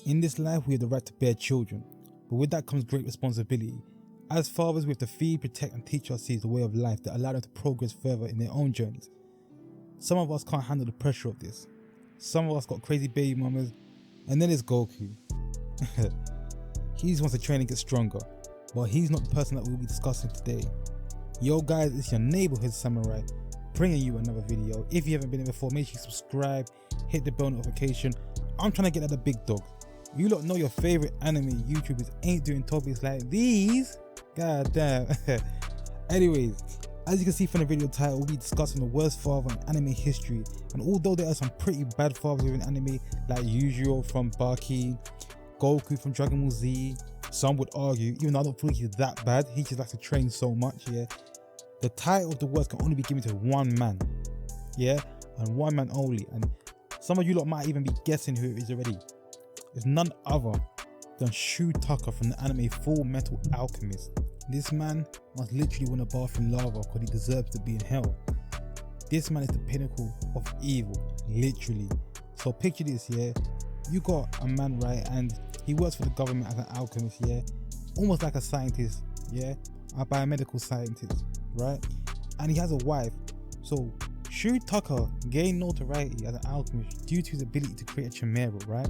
In this life, we have the right to bear children, but with that comes great responsibility. As fathers, we have to feed, protect, and teach our seeds the way of life that allow them to progress further in their own journeys. Some of us can't handle the pressure of this. Some of us got crazy baby mamas, and then there's Goku. He just wants to train and get stronger, but he's not the person that we'll be discussing today. Yo guys, it's your neighborhood samurai, bringing you another video. If you haven't been here before, make sure you subscribe, hit the bell notification. I'm trying to get at the big dog. You lot know your favorite anime YouTubers ain't doing topics like these. God damn. Anyways, as you can see from the video title, we'll be discussing the worst father in anime history. And although there are some pretty bad fathers within anime, like Yujiro from Baki, Goku from Dragon Ball Z, some would argue, even though I don't think he's that bad, he just likes to train so much, yeah. The title of the worst can only be given to one man, yeah, and one man only. And some of you lot might even be guessing who it is already. It's none other than Shu Tucker from the anime Full Metal Alchemist. This man must literally want to bath in lava because he deserves to be in hell. This man is the pinnacle of evil, literally. So picture this, yeah. You got a man, right, and he works for the government as an alchemist, yeah, almost like a scientist, yeah, a biomedical scientist, right? And he has a wife. So Shu Tucker gained notoriety as an alchemist due to his ability to create a chimera, right?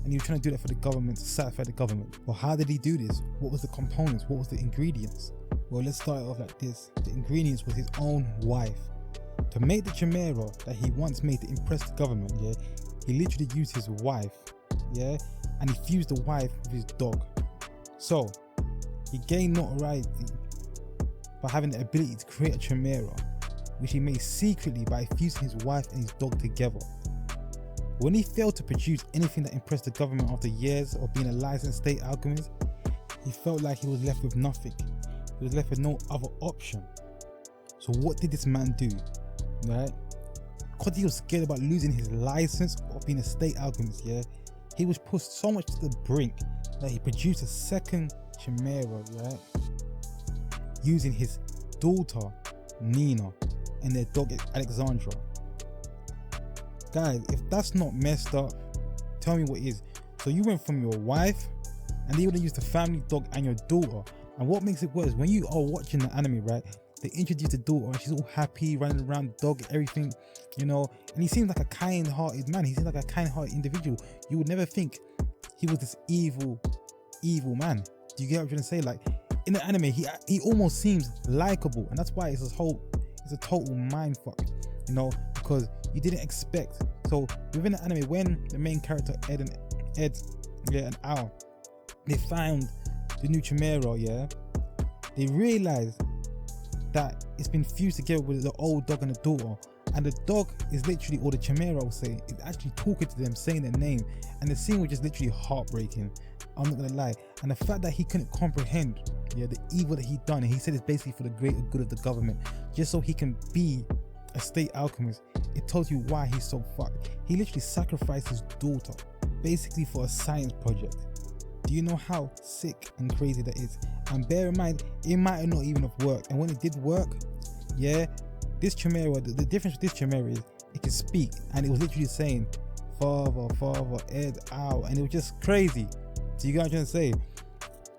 And he was trying to do that for the government, to satisfy the government. Well, how did he do this? What was the components? What was the ingredients? Well, let's start it off like this. The ingredients was his own wife. To make the chimera that he once made to impress the government, yeah, he literally used his wife, yeah, and he fused the wife with his dog. So he gained notoriety by having the ability to create a chimera, which he made secretly by fusing his wife and his dog together. When he failed to produce anything that impressed the government after years of being a licensed state alchemist, he felt like he was left with nothing. He was left with no other option. So what did this man do, right? Because he was scared about losing his license of being a state alchemist, yeah, he was pushed so much to the brink that he produced a second chimera, right, using his daughter Nina and their dog Alexandra. Guys, if that's not messed up, tell me what is. So you went from your wife and they would use the family dog and your daughter. And what makes it worse, when you are watching the anime, right, they introduce the daughter and she's all happy, running around, dog, everything, you know, and he seems like a kind-hearted man. He seems like a kind-hearted individual. You would never think he was this evil man. Do you get what I'm trying to say? Like, in the anime, he almost seems likable, and that's why it's a total mind fuck, you know, because you didn't expect. So within the anime, when the main character Ed and Al, they found the new chimera, yeah, they realized that it's been fused together with the old dog and the daughter, and the dog is literally, or the chimera I would say, is actually talking to them, saying their name, and the scene was just literally heartbreaking. I'm not gonna lie. And the fact that he couldn't comprehend, yeah, the evil that he'd done, and he said it's basically for the greater good of the government, just so he can be a state alchemist, it tells you why he's so fucked. He literally sacrificed his daughter basically for a science project. Do you know how sick and crazy that is? And bear in mind, it might have not even have worked, and when it did work, yeah, this chimera, the difference with this chimera is it can speak, and it was literally saying father, Ed, Al, and it was just crazy. So you got what I'm trying to say?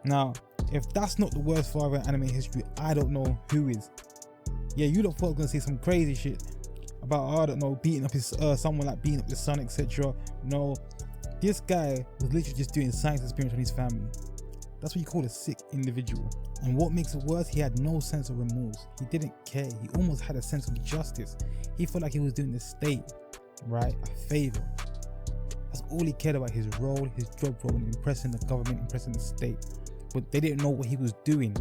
Now, if that's not the worst father in anime history, I don't know who is. Yeah, you lot thought I was gonna say some crazy shit about, I don't know, beating up his someone, like beating up his son, etc. No, this guy was literally just doing science experiments on his family. That's what you call a sick individual. And what makes it worse, he had no sense of remorse. He didn't care. He almost had a sense of justice. He felt like he was doing the state, right, a favor. That's all he cared about, his role, his job role, and impressing the government, impressing the state. But they didn't know what he was doing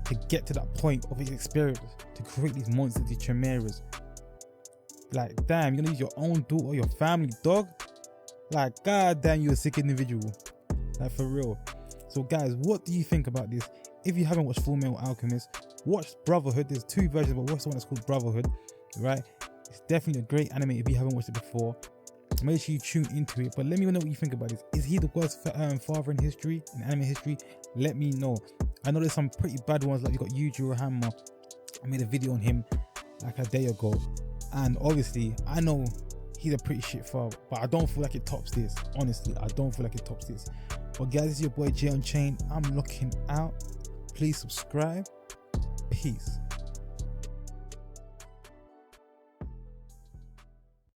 to get to that point of his experience, to create these monsters, these chimeras. Like, damn, you're gonna use your own daughter, your family dog? Like, god damn, you're a sick individual. Like, for real. So guys, what do you think about this? If you haven't watched Full Metal Alchemist, watch Brotherhood. There's two versions, but watch the one that's called Brotherhood, right? It's definitely a great anime if you haven't watched it before. Make sure you tune into it. But let me know what you think about this. Is he the worst father in history, in anime history? Let me know. I know there's some pretty bad ones, like you got Yujiro Hammer. I made a video on him like a day ago, and obviously I know he's a pretty shit father. But I don't feel like it tops this. Honestly, I don't feel like it tops this. But guys, it's your boy Jay Unchained. I'm looking out. Please subscribe. Peace.